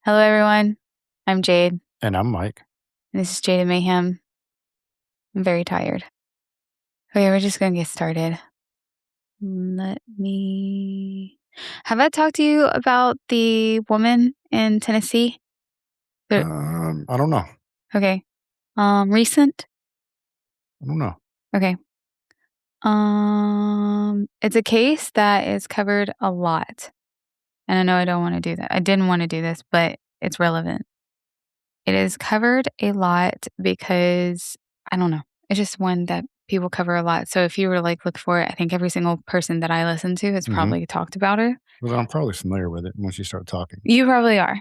Hello, everyone. I'm Jade, And I'm Mike. and this is Jaded Mayhem. I'm very tired. Okay, we're just going to get started. Have I talked to you about the woman in Tennessee? I don't know. Okay. Recent? I don't know. Okay. It's a case that is covered a lot. And I know I don't want to do that. I didn't want to do this, but it's relevant. It is covered a lot because, I don't know, it's just one that people cover a lot. So if you were to look for it, I think every single person that I listen to has probably talked about her. Well, I'm probably familiar with it once you start talking. You probably are.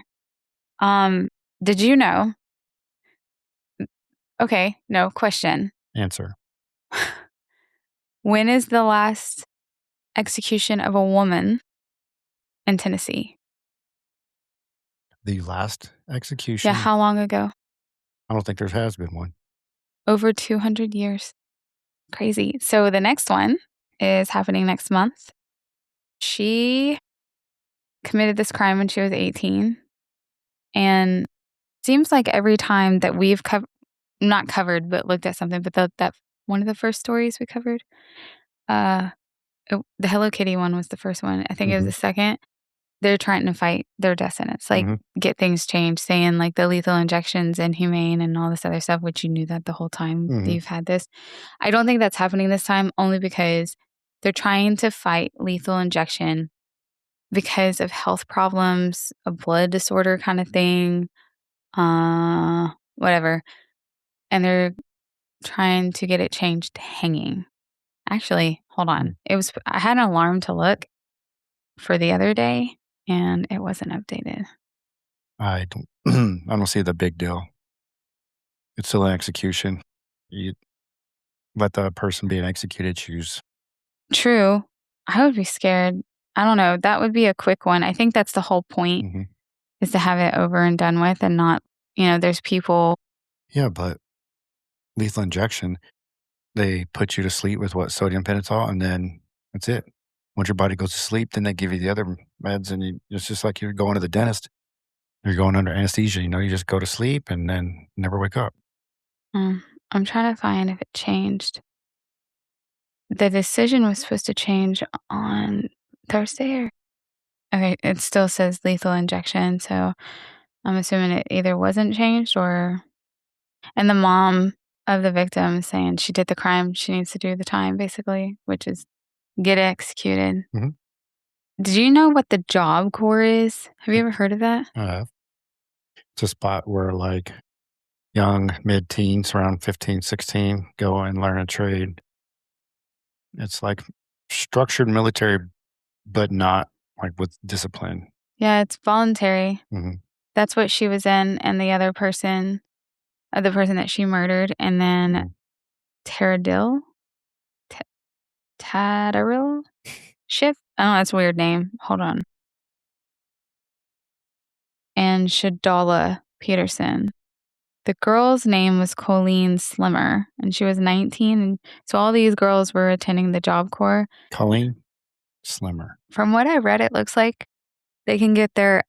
Did you know? Okay, no question. Answer. When is the last execution of a woman in Tennessee? The last execution? Yeah, how long ago? I don't think there has been one. Over 200 years. Crazy. So the next one is happening next month. She committed this crime when she was 18. And seems like every time that we've not covered, but looked at something, but that one of the first stories we covered, the Hello Kitty one was the first one. I think it was the second. They're trying to fight their death sentence, get things changed, saying the lethal injection's inhumane and all this other stuff, which you knew that the whole time that you've had this. I don't think that's happening this time, only because they're trying to fight lethal injection because of health problems, a blood disorder kind of thing, whatever. And they're trying to get it changed to hanging. Actually, hold on. I had an alarm to look for the other day and it wasn't updated. I don't see the big deal. It's still an execution. You let the person being executed choose. True. I would be scared. I don't know. That would be a quick one. I think that's the whole point, is to have it over and done with and not, there's people. Yeah, but lethal injection, they put you to sleep with sodium pentothal, and then that's it. Once your body goes to sleep, then they give you the other meds, and it's just like you're going to the dentist. You're going under anesthesia, you just go to sleep and then never wake up. I'm trying to find if it changed. The decision was supposed to change on Thursday okay, it still says lethal injection, so I'm assuming it either wasn't changed or. And the mom of the victim is saying she did the crime, she needs to do the time, basically, which is get executed. Did you know what the Job Corps is? Have you ever heard of that? I have. It's a spot where young mid-teens, around 15, 16, go and learn a trade. It's like structured military, but not with discipline. Yeah, it's voluntary. That's what she was in, and the other person, the person that she murdered, and then Taradil Shift? I don't know, that's a weird name. Hold on. And Shadala Peterson. The girl's name was Colleen Slimmer, and she was 19. And so all these girls were attending the Job Corps. Colleen Slimmer. From what I read, it looks like they can get their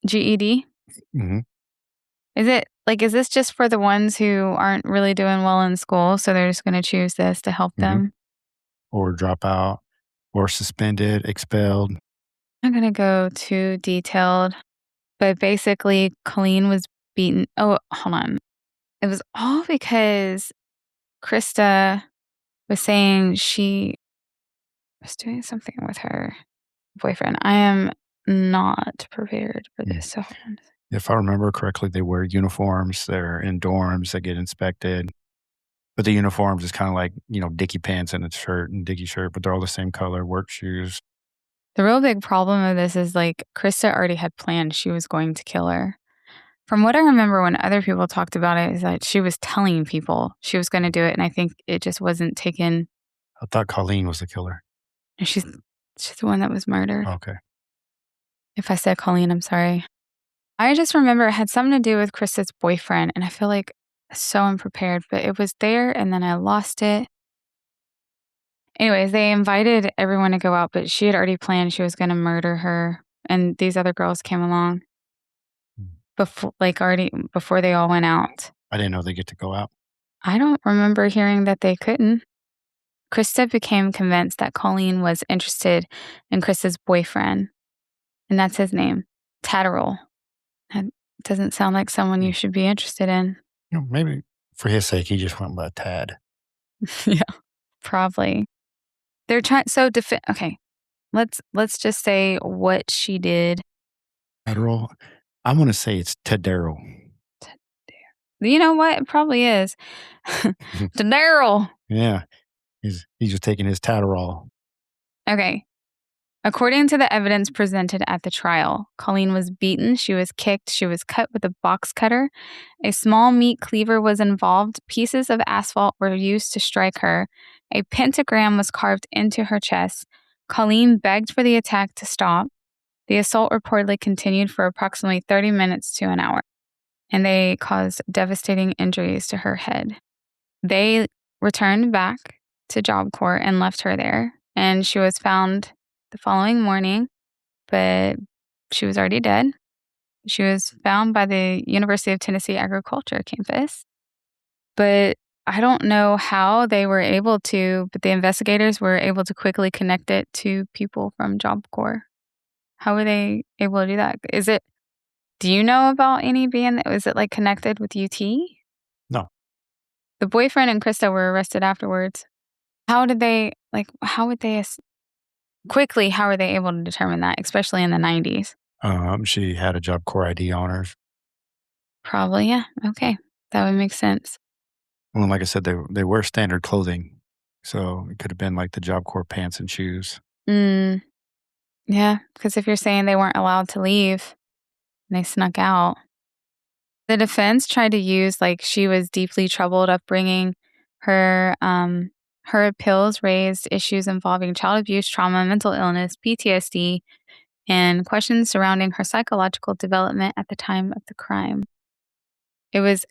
GED. Is this just for the ones who aren't really doing well in school, so they're just going to choose this to help them? Or drop out, or suspended, expelled. I'm not going to go too detailed, but basically Colleen was beaten. Oh, hold on. It was all because Christa was saying she was doing something with her boyfriend. I am not prepared for this. So hold on. If I remember correctly, they wear uniforms. They're in dorms. They get inspected. But the uniforms is kind of like, Dickie pants and a shirt and Dickie shirt, but they're all the same color, work shoes. The real big problem of this is Christa already had planned she was going to kill her. From what I remember when other people talked about it, is that she was telling people she was going to do it, and I think it just wasn't taken. I thought Colleen was the killer. She's the one that was murdered. Okay. If I said Colleen, I'm sorry. I just remember it had something to do with Christa's boyfriend, and I feel so unprepared, but it was there, and then I lost it. Anyways, they invited everyone to go out, but she had already planned she was going to murder her, and these other girls came along. before they all went out. I didn't know they get to go out. I don't remember hearing that they couldn't. Christa became convinced that Colleen was interested in Krista's boyfriend, and that's his name, Tatterall. That doesn't sound like someone you should be interested in. Maybe for his sake, he just went by Tad. Yeah, probably. They're trying. Okay, let's just say what she did. Tatterall. I'm gonna say it's Tadero. You know what? It probably is. Tadero. Yeah, he's just taking his Tatterall. Okay. According to the evidence presented at the trial, Colleen was beaten, she was kicked, she was cut with a box cutter. A small meat cleaver was involved. Pieces of asphalt were used to strike her. A pentagram was carved into her chest. Colleen begged for the attack to stop. The assault reportedly continued for approximately 30 minutes to an hour, and they caused devastating injuries to her head. They returned back to Job Corps and left her there, and she was found the following morning, but she was already dead. She was found by the University of Tennessee Agriculture campus. But I don't know how they were able to, but the investigators were able to quickly connect it to people from Job Corps. How were they able to do that? Do you know about any being that was it like connected with UT? No. The boyfriend and Christa were arrested afterwards. How would they quickly, how are they able to determine that, especially in the 90s? She had a Job Corps ID on her. Probably, yeah. Okay. That would make sense. Well, like I said, they wear standard clothing. So it could have been like the Job Corps pants and shoes. Yeah, because if you're saying they weren't allowed to leave and they snuck out. The defense tried to use she was deeply troubled upbringing. Her appeals raised issues involving child abuse, trauma, mental illness, PTSD, and questions surrounding her psychological development at the time of the crime. It was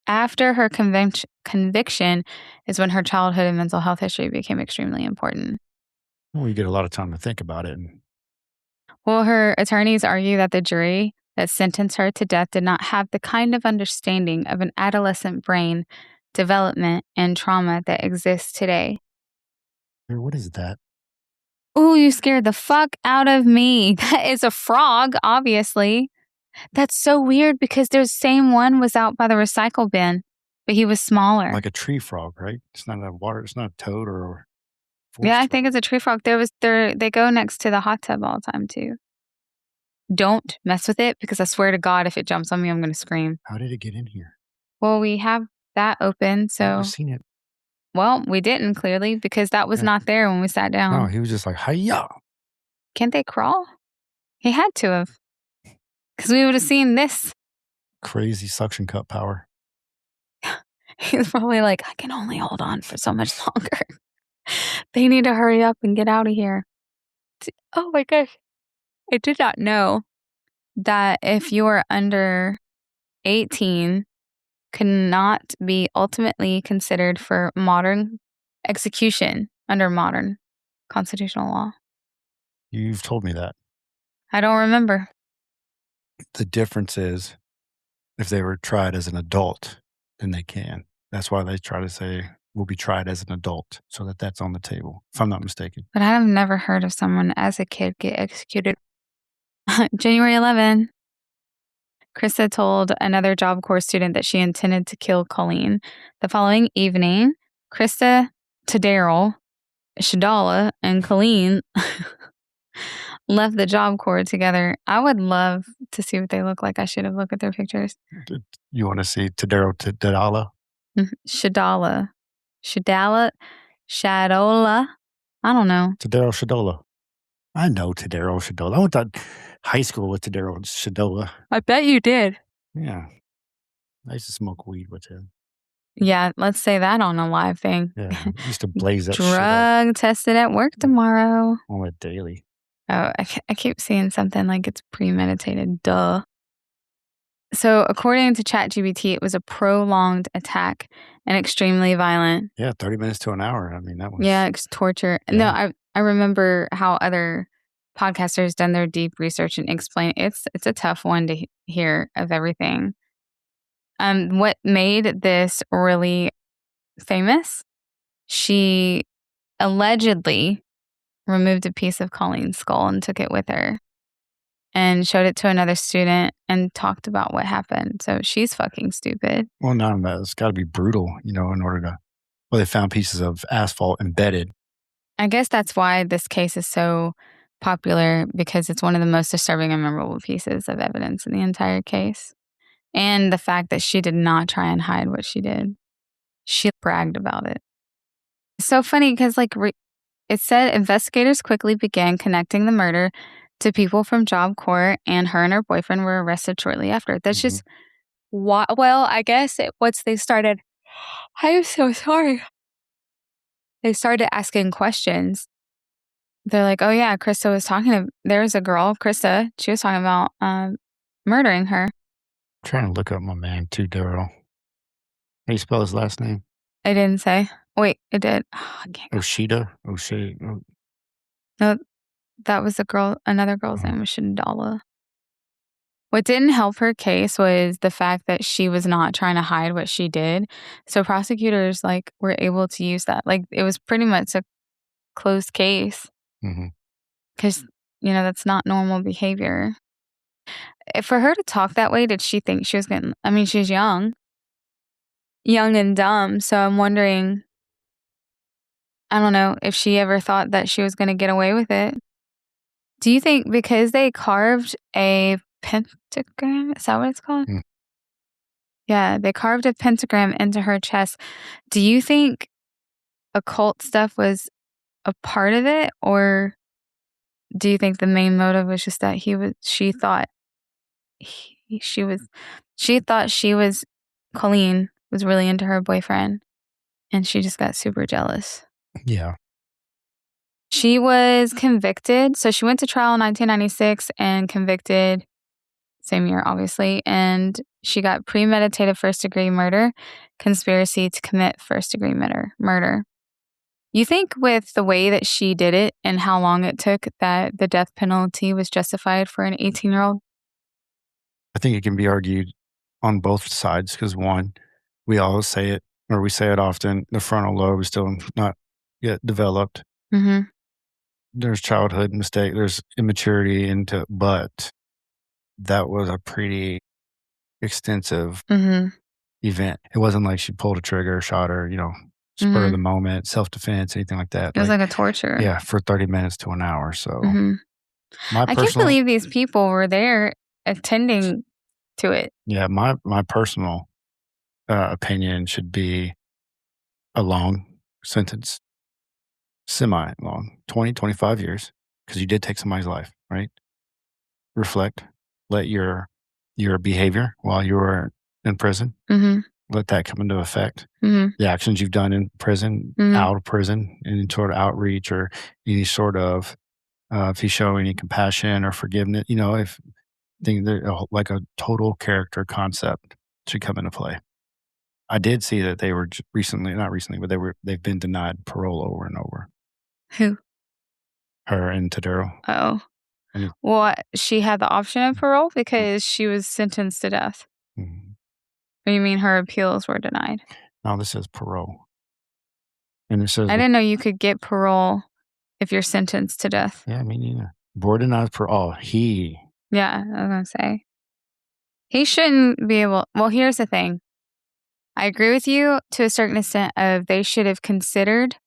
after her conviction is when her childhood and mental health history became extremely important. Well, you get a lot of time to think about it. Well, her attorneys argue that the jury that sentenced her to death did not have the kind of understanding of an adolescent brain development and trauma that exists today. What is that? Ooh, you scared the fuck out of me. That is a frog, obviously. That's so weird because the same one was out by the recycle bin, but he was smaller. Like a tree frog, right? It's not it's not a toad or yeah, I think it's a tree frog. They go next to the hot tub all the time too. Don't mess with it because I swear to God, if it jumps on me, I'm going to scream. How did it get in here? Well, we have that open, so. I've seen it. Well, we didn't clearly because that was not there when we sat down. No, he was just like, hiya. Can't they crawl? He had to have. Because we would have seen this. Crazy suction cup power. He's probably like, I can only hold on for so much longer. They need to hurry up and get out of here. Oh my gosh. I did not know that if you are under 18, cannot be ultimately considered for modern execution under modern constitutional law. You've told me that. I don't remember. The difference is if they were tried as an adult, then they can. That's why they try to say will be tried as an adult so that that's on the table, if I'm not mistaken. But I have never heard of someone as a kid get executed. January 11. Christa told another Job Corps student that she intended to kill Colleen. The following evening, Christa, Tatterall, Shadala, and Colleen left the Job Corps together. I would love to see what they look like. I should have looked at their pictures. You want to see Tadero Tadala? Shadola. I don't know. Tadero Shadola. I know Tadero Shadola. I went to high school with Tadero Shadola. I bet you did. Yeah. I used to smoke weed with him. Yeah, let's say that on a live thing. Yeah, I used to blaze that Drug tested at work tomorrow. On a daily. Oh, I keep seeing something like it's premeditated. Duh. So according to ChatGPT, it was a prolonged attack and extremely violent. Yeah, 30 minutes to an hour. I mean, that was... Yeah, it's torture. Yeah. No, I remember how other podcasters done their deep research and explain it's a tough one to hear of everything. What made this really famous? She allegedly removed a piece of Colleen's skull and took it with her and showed it to another student and talked about what happened. So she's fucking stupid. Well, none of that. It's got to be brutal, in order to. Well, they found pieces of asphalt embedded. I guess that's why this case is so popular, because it's one of the most disturbing and memorable pieces of evidence in the entire case. And the fact that she did not try and hide what she did. She bragged about it. It's so funny because, it said investigators quickly began connecting the murder to people from Job Corps, and her and her boyfriend were arrested shortly after. That's just well, I guess once they started, I am so sorry. They started asking questions. They're like, oh yeah, Christa was there was a girl, Christa, she was talking about murdering her. I'm trying to look up my man too, Daryl. How do you spell his last name? I didn't say. Wait, it did. Oh, I can't. Oshida? No, that was another girl's name was Shindala. What didn't help her case was the fact that she was not trying to hide what she did. So prosecutors were able to use that. It was pretty much a closed case. Because, that's not normal behavior. For her to talk that way, did she think she was she's young and dumb. So I'm wondering, I don't know if she ever thought that she was going to get away with it. Do you think because they carved a pentagram, is that what it's called? Yeah, they carved a pentagram into her chest. Do you think occult stuff was a part of it, or do you think the main motive was just that she thought Colleen was really into her boyfriend, and she just got super jealous? Yeah. She was convicted. So she went to trial in 1996 and convicted same year, obviously. And she got premeditated first-degree murder, conspiracy to commit first-degree murder. You think with the way that she did it and how long it took that the death penalty was justified for an 18-year-old? I think it can be argued on both sides because, one, we always say it, or we say it often, the frontal lobe is still not yet developed. There's childhood mistake, there's immaturity but that was a pretty extensive event. It wasn't like she pulled a trigger, shot her, spur of the moment, self-defense, anything like that. It was like a torture. Yeah, for 30 minutes to an hour. So I can't believe these people were there attending to it. Yeah, my personal opinion should be a long sentence. Semi-long, 20, 25 years, because you did take somebody's life, right? Reflect. Let your behavior while you were in prison, let that come into effect. The actions you've done in prison, out of prison, any sort of outreach or any sort of, if you show any compassion or forgiveness, if like a total character concept should come into play. I did see that they were not recently, but they've been denied parole over and over. Who? Her and Tadero. Oh. Well, she had the option of parole because she was sentenced to death. Or you mean her appeals were denied? No, this says parole. And it says... I didn't know you could get parole if you're sentenced to death. Yeah, me neither. Board denied parole. Yeah, I was going to say. He shouldn't be able... Well, here's the thing. I agree with you to a certain extent of they should have considered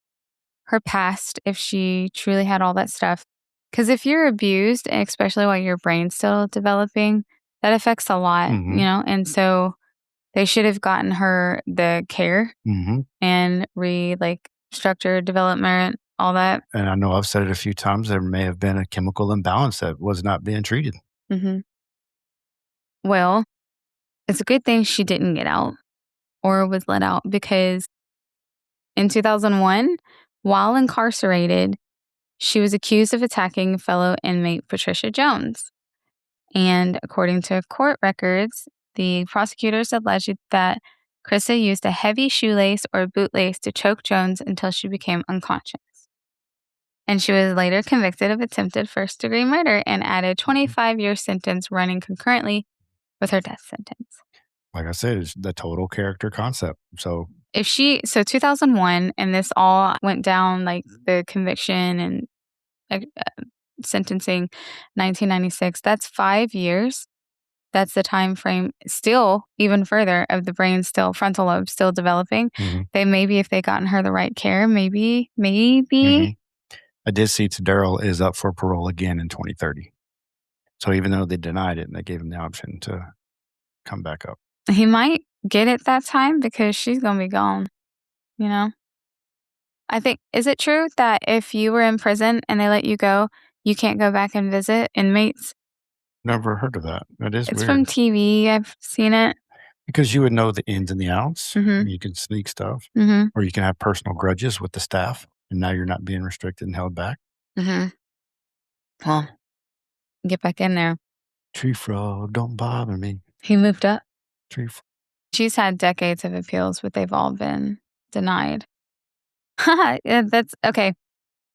her past if she truly had all that stuff. Because if you're abused, and especially while your brain's still developing, that affects a lot, And so they should have gotten her the care and structured development, all that. And I know I've said it a few times, there may have been a chemical imbalance that was not being treated. Well, it's a good thing she didn't get out or was let out, because in 2001, while incarcerated, she was accused of attacking fellow inmate Patricia Jones. And according to court records, the prosecutors alleged that Christa used a heavy shoelace or bootlace to choke Jones until she became unconscious. And she was later convicted of attempted first-degree murder and added 25-year sentence running concurrently with her death sentence. Like I said, it's the total character concept. So 2001, and this all went down, like the conviction and sentencing, 1996. That's 5 years. That's the time frame, still even further, of the brain still, frontal lobe still developing. They maybe, if they gotten her the right care, maybe. I did see Daryl is up for parole again in 2030. So even though they denied it, and they gave him the option to come back up. He might get it that time because she's going to be gone, you know? I think, is it true that if you were in prison and they let you go, you can't go back and visit inmates? Never heard of that. That is It's weird. from TV. I've seen it. Because you would know the ins and the outs. Mhm. You can sneak stuff. Mm-hmm. Or you can have personal grudges with the staff, and now you're not being restricted and held back. Mm-hmm. Well, get back in there. Tree frog, don't bother me. He moved up. Tree frog. She's had decades of appeals, but they've all been denied. Yeah, that's okay.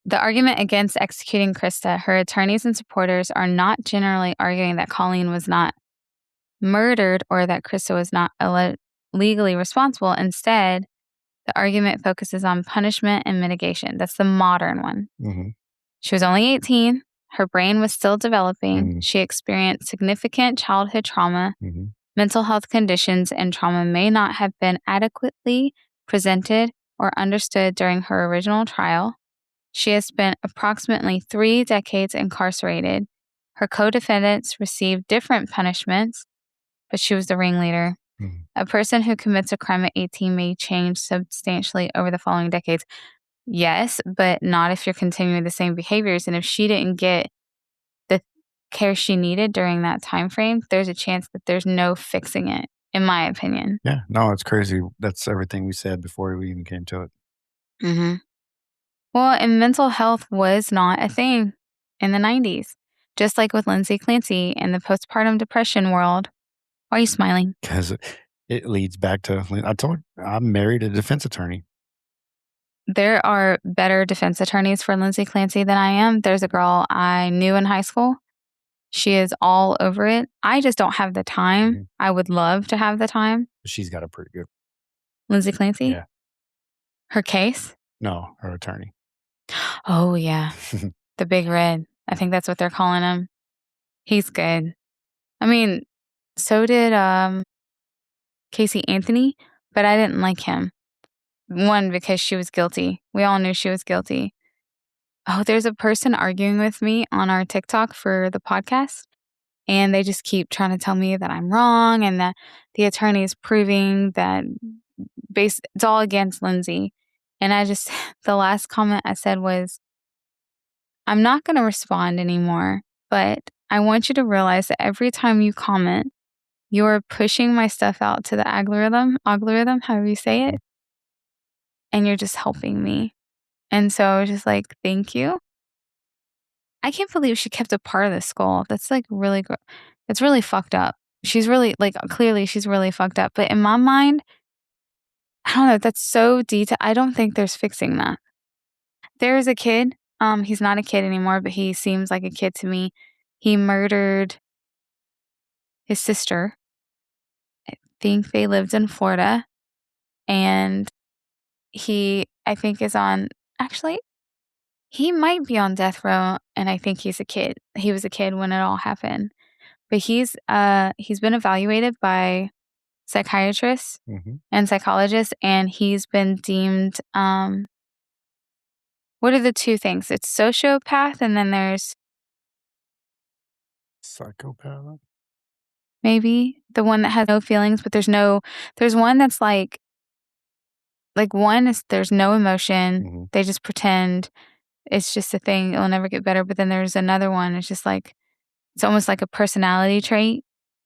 The argument against executing Christa, her attorneys and supporters are not generally arguing that Colleen was not murdered or that Christa was not legally responsible. Instead, the argument focuses on punishment and mitigation. That's the modern one. Mm-hmm. She was only 18. Her brain was still developing. Mm-hmm. She experienced significant childhood trauma. Mm-hmm. Mental health conditions and trauma may not have been adequately presented or understood during her original trial. She has spent approximately 3 decades incarcerated. Her co-defendants received different punishments, but she was the ringleader. Mm-hmm. A person who commits a crime at 18 may change substantially over the following decades. Yes, but not if you're continuing the same behaviors. And if she didn't get the care she needed during that time frame, there's a chance that there's no fixing it, in my opinion. Yeah, no, it's crazy. That's everything we said before we even came to it. Mm-hmm. Well, and mental health was not a thing in the 90s, just like with Lindsay Clancy in the postpartum depression world. Why are you smiling? Because it leads back to, I'm married a defense attorney. There are better defense attorneys for Lindsay Clancy than I am. There's a girl I knew in high school. She is all over it. I just don't have the time. Mm-hmm. I would love to have the time. She's got a pretty good. Lindsay Clancy? Yeah. Her case? No, her attorney. Oh, yeah. The Big Red. I think that's what they're calling him. He's good. I mean, so did Casey Anthony, but I didn't like him. One, because she was guilty. We all knew she was guilty. Oh, there's a person arguing with me on our TikTok for the podcast, and they just keep trying to tell me that I'm wrong and that the attorney is proving that it's all against Lindsay. And the last comment I said was, I'm not going to respond anymore, but I want you to realize that every time you comment, you're pushing my stuff out to the algorithm, however you say it, and you're just helping me. And so I was just like, thank you. I can't believe she kept a part of the skull. That's like really good. It's really fucked up. She's really, clearly she's really fucked up. But in my mind, I don't know, that's so detailed. I don't think there's fixing that. There's a kid. He's not a kid anymore, but he seems like a kid to me. He murdered his sister. I think they lived in Florida. And he, I think, he might be on death row, and I think he's a kid. He was a kid when it all happened. But he's been evaluated by psychiatrists and psychologists, and he's been deemed what are the 2 things? It's sociopath, and then there's psychopath. Maybe the one that has no feelings, but there's one that's like one is there's no emotion. They just pretend it's just a thing. It'll never get better. But then there's another one. It's just like, it's almost like a personality trait.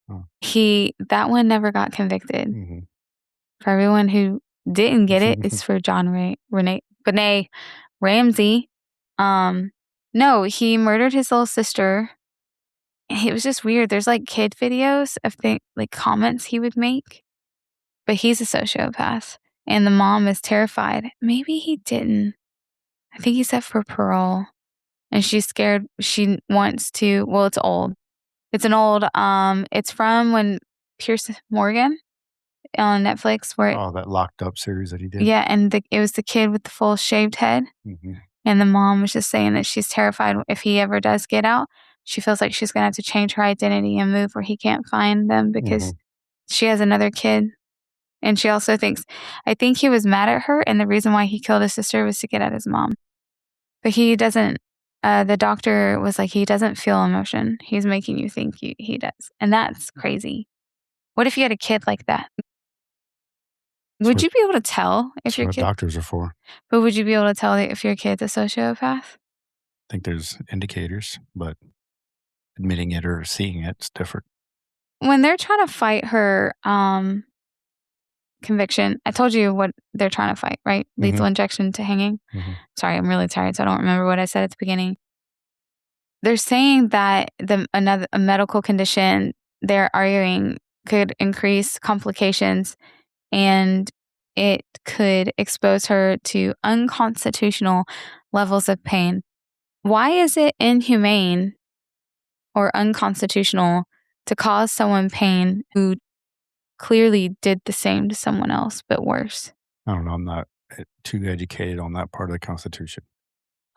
That one never got convicted. For everyone who didn't get it, it's for Benet Ramsey. No, he murdered his little sister. It was just weird. There's like kid videos of comments he would make, but he's a sociopath, and the mom is terrified. Maybe he didn't. I think he's up for parole. And she's scared. She wants to. Well, it's old. It's an old. It's from when Pierce Morgan on Netflix, where Oh, that Locked Up series that he did. yeah, and it was the kid with the full shaved head, and the mom was just saying that she's terrified if he ever does get out. She feels like she's gonna have to change her identity and move where he can't find them because she has another kid. And she also thinks, I think he was mad at her, and the reason why he killed his sister was to get at his mom. But he doesn't. The doctor was like, he doesn't feel emotion. He's making you think he does. And that's crazy. What if you had a kid like that? Would you be able to tell if That's your what kid, doctors are for. but would you be able to tell if your kid's a sociopath? I think there's indicators, but admitting it or seeing it's different. When they're trying to fight her conviction, I told you what they're trying to fight, right? Lethal injection to hanging. Sorry, I'm really tired, so I don't remember what I said at the beginning. They're saying that a medical condition they're arguing could increase complications and it could expose her to unconstitutional levels of pain. Why is it inhumane or unconstitutional to cause someone pain who clearly did the same to someone else, but worse? I don't know. I'm not too educated on that part of the Constitution.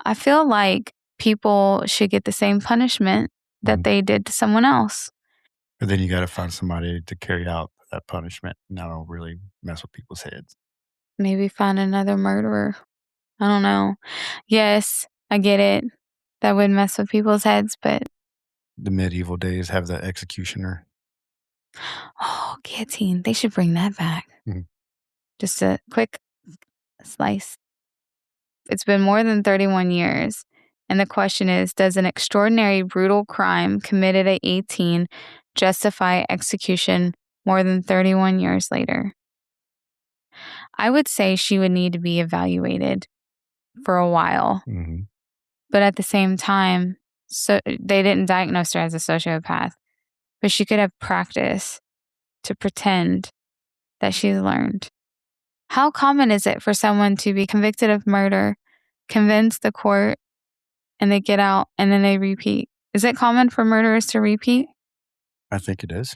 I feel like people should get the same punishment that they did to someone else. But then you got to find somebody to carry out that punishment, and that'll really mess with people's heads. Maybe find another murderer. I don't know. Yes, I get it. That would mess with people's heads, but The medieval days have the executioner. oh, guillotine. They should bring that back. Just a quick slice. It's been more than 31 years. And the question is, does an extraordinary brutal crime committed at 18 justify execution more than 31 years later? I would say she would need to be evaluated for a while. But at the same time, so they didn't diagnose her as a sociopath, but she could have practice to pretend that she's learned. How common is it for someone to be convicted of murder, convince the court, and they get out and then they repeat? Is it common for murderers to repeat? I think it is.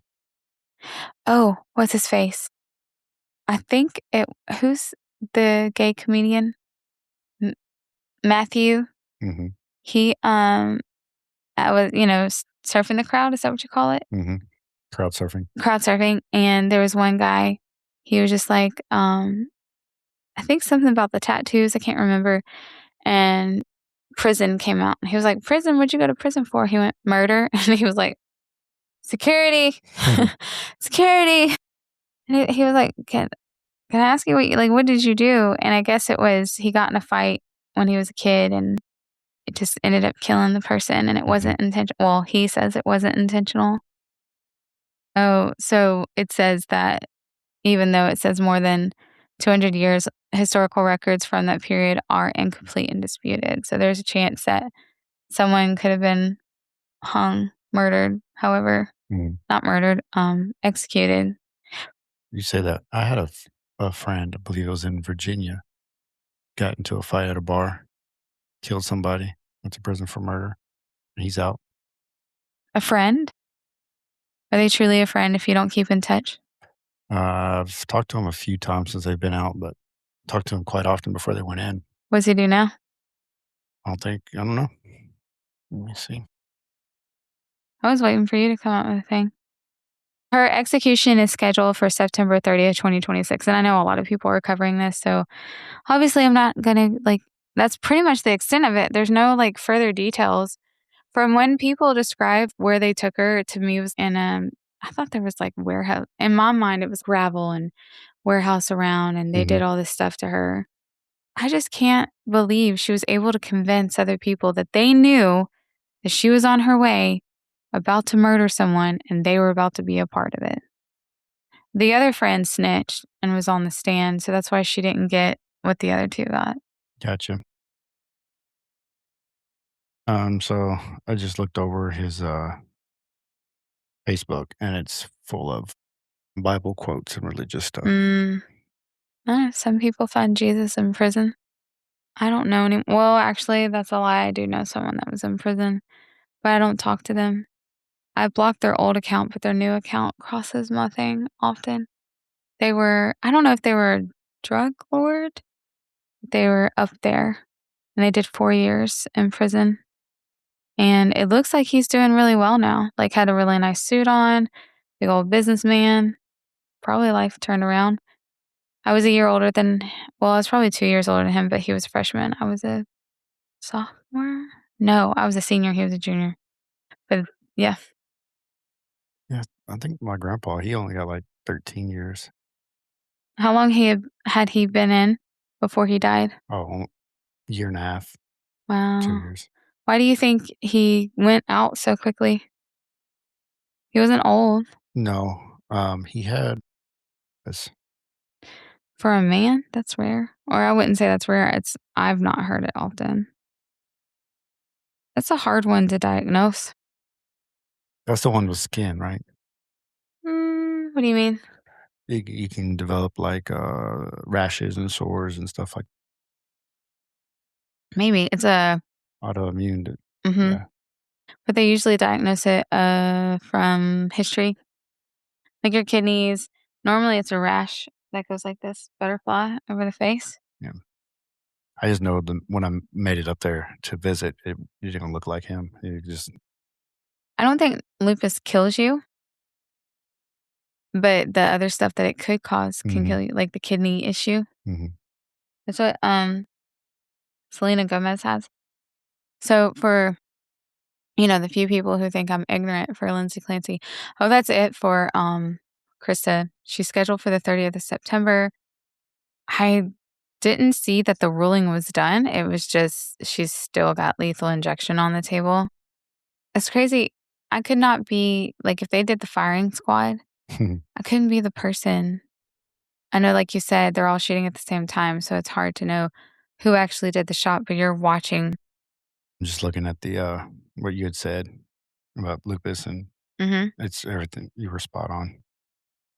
Oh, what's his face? I think who's the gay comedian? Matthew. He I was, surfing the crowd. Is that what you call it? Crowd surfing. Crowd surfing. And there was one guy, he was just like, I think something about the tattoos. I can't remember. And prison came out. And he was like, prison? What'd you go to prison for? He went, murder. And he was like, security. Security. And he was like, can I ask you what did you do? And I guess it was, he got in a fight when he was a kid and it just ended up killing the person and it wasn't intentional. Well, he says it wasn't intentional. Oh, so it says that even though it says more than 200 years, historical records from that period are incomplete and disputed. So there's a chance that someone could have been hung, murdered, however, not murdered, executed. You say that. I had a friend, I believe it was in Virginia, got into a fight at a bar, killed somebody, went to prison for murder, and he's out. A friend? Are they truly a friend if you don't keep in touch? I've talked to him a few times since they've been out, but talked to him quite often before they went in. What does he do now? I don't know. Let me see. I was waiting for you to come out with a thing. Her execution is scheduled for September 30th, 2026. And I know a lot of people are covering this. So obviously I'm not going to that's pretty much the extent of it. There's no further details. From when people describe where they took her, to me it was in I thought there was warehouse. In my mind, it was gravel and warehouse around and they did all this stuff to her. I just can't believe she was able to convince other people that they knew that she was on her way about to murder someone and they were about to be a part of it. The other friend snitched and was on the stand, so that's why she didn't get what the other two got. Gotcha. So I just looked over his Facebook and it's full of Bible quotes and religious stuff. Some people find Jesus in prison. I don't know any well, actually, that's a lie. I do know someone that was in prison, but I don't talk to them. I blocked their old account, but their new account crosses my thing often. I don't know if they were a drug lord. They were up there, and they did 4 years in prison, and it looks like he's doing really well now, like, had a really nice suit on, big old businessman, probably life turned around. I was a year older than well, I was probably 2 years older than him, but he was a freshman. I was a sophomore? No, I was a senior, he was a junior. But yeah. Yeah, I think my grandpa, he only got, like, 13 years. How long had he been in before he died? Oh, year and a half, 2 Wow. years. Why do you think he went out so quickly? He wasn't old. No, he had this For a man, that's rare. Or I wouldn't say that's rare, I've not heard it often. That's a hard one to diagnose. that's the one with skin, right? What do you mean? You can develop, like, rashes and sores and stuff like Maybe. It's a autoimmune d mhm. yeah, But they usually diagnose it, from history. Like your kidneys, normally it's a rash that goes like this, butterfly over the face. yeah. I just know the when I made it up there to visit, it didn't look like him. It just I don't think lupus kills you, but the other stuff that it could cause can mhm, kill you, like the kidney issue. mhm, That's what, Selena Gomez has. So for, the few people who think I'm ignorant for Lindsay Clancy, oh, that's it for, Krista. She's scheduled for the 30th of September. I didn't see that the ruling was done. It was just she's still got lethal injection on the table. It's crazy. I could not be like, if they did the firing squad, I couldn't be the person. I know, like you said, they're all shooting at the same time, so it's hard to know who actually did the shot, but you're watching. I'm just looking at the, what you had said about lupus, and Mhm. it's everything you were spot on.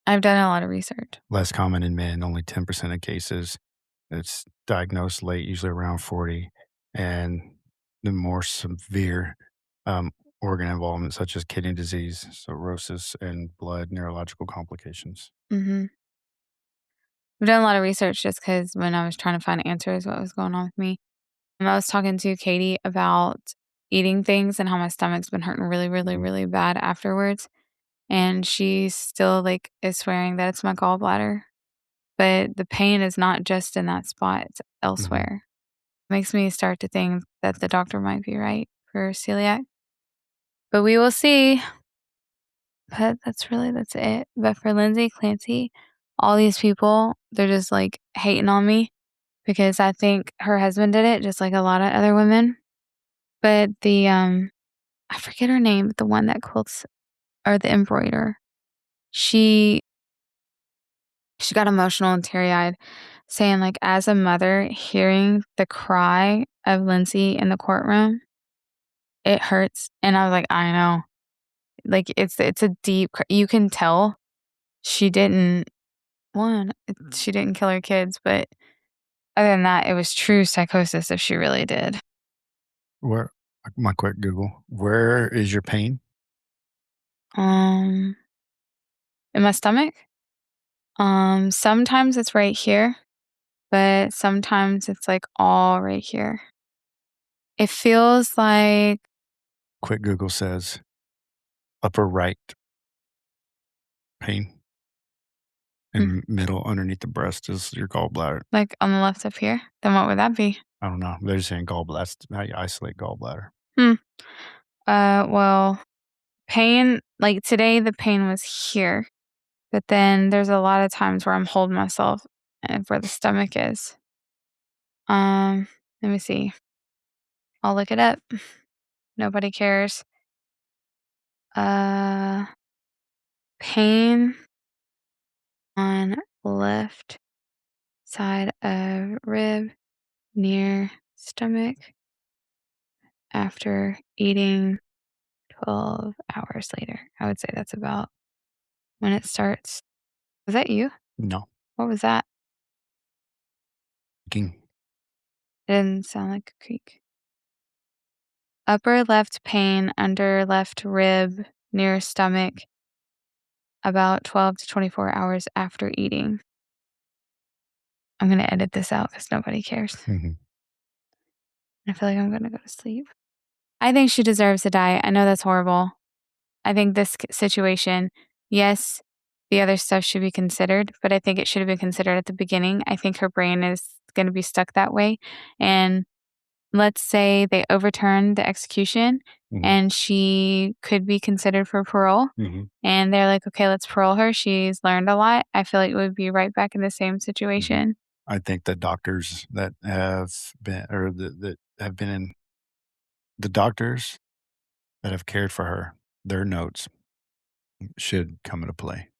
I've done a lot of research. Less common in men, only 10% of cases. It's diagnosed late, usually around 40, and the more severe, um, organ involvement such as kidney disease, cirrhosis, and blood neurological complications. Mhm. I've done a lot of research just because when I was trying to find answers, what was going on with me. And I was talking to Katie about eating things and how my stomach's been hurting really, really, Mhm, really bad afterwards. And she still, like, is swearing that it's my gallbladder, but the pain is not just in that spot, it's mhm. elsewhere. Makes me start to think that the doctor might be right for celiac, but we will see. But that's it. But for Lindsay Clancy, all these people, they're just, like, hating on me because I think her husband did it just like a lot of other women. But I forget her name, but the one that quilts or the embroiderer, she she got emotional and teary-eyed saying, like, as a mother, hearing the cry of Lindsay in the courtroom, it hurts, and I was like, "I know." Like, it's a deep cr you can tell she didn't 1, she didn't kill her kids, but other than that, it was true psychosis if she really did. Where my quick Google, where is your pain? Um, in my stomach? Sometimes it's right here, but sometimes it's, like, all right here. It feels like Quick Google says upper right pain mm, and middle underneath the breast is your gallbladder. like, on the left up here? Then what would that be? I don't know. They're just saying gallbladder. That's how you isolate gallbladder. Hmm. Well, pain like, today, the pain was here, but then there's a lot of times where I'm holding myself and where the stomach is. Let me see. I'll look it up. Nobody cares. Uh, pain on left side of rib near stomach after eating 12 hours later. I would say that's about when it starts. Was that you? No. What was that? King. It didn't sound like a creak. Upper left pain under left rib near stomach about 12 to 24 hours after eating. I'm going to edit this out because nobody cares. Mhm. I feel like I'm going to go to sleep. I think she deserves to die. I know that's horrible. I think this situation, yes, the other stuff should be considered, but I think it should have been considered at the beginning. I think her brain is going to be stuck that way. And let's say they overturn the execution Mhm. and she could be considered for parole. Mhm. And they're like, okay, let's parole her. She's learned a lot. I feel like it would be right back in the same Mhm. situation. I think that doctors that have been or that have been in the doctors that have cared for her, their notes should come into play.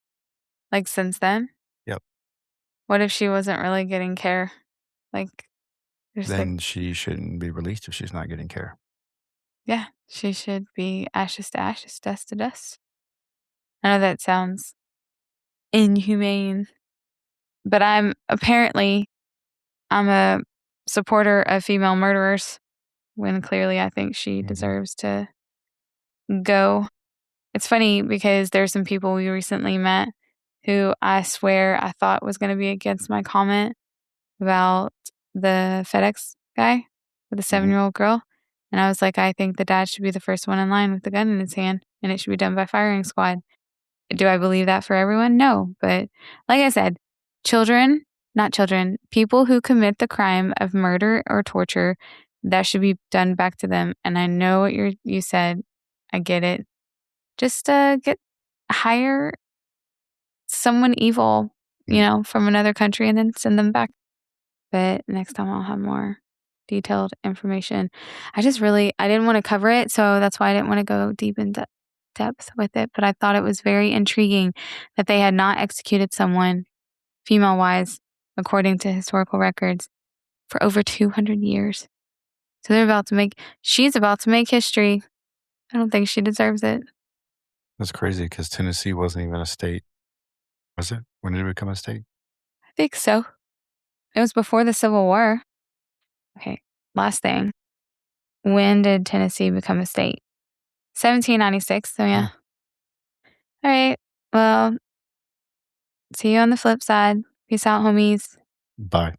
Like since then, Yep. what if she wasn't really getting care? Like, there's like, Then she shouldn't be released if she's not getting care. yeah, she should be ashes to ashes, dust to dust. I know that sounds inhumane, but I'm a supporter of female murderers when clearly I think she Mhm. deserves to go. It's funny because there's some people we recently met who I swear I thought was going to be against my comment about the FedEx guy with the Mhm. 7-year-old girl. And I was like, I think the dad should be the first one in line with the gun in his hand, and it should be done by firing squad. Do I believe that for everyone? No. But like I said, not children, people who commit the crime of murder or torture, that should be done back to them. And I know what you said. I get it. Just hire someone evil, Mm. from another country and then send them back. But next time I'll have more detailed information. I didn't want to cover it, so that's why I didn't want to go deep in depth with it. But I thought it was very intriguing that they had not executed someone, female wise, according to historical records, for over 200 years. So she's about to make history. I don't think she deserves it. That's crazy because Tennessee wasn't even a state, was it? When did it become a state? I think so. It was before the Civil War. Okay, last thing. When did Tennessee become a state? 1796. So yeah. Huh. All right. Well, see you on the flip side. Peace out, homies. Bye.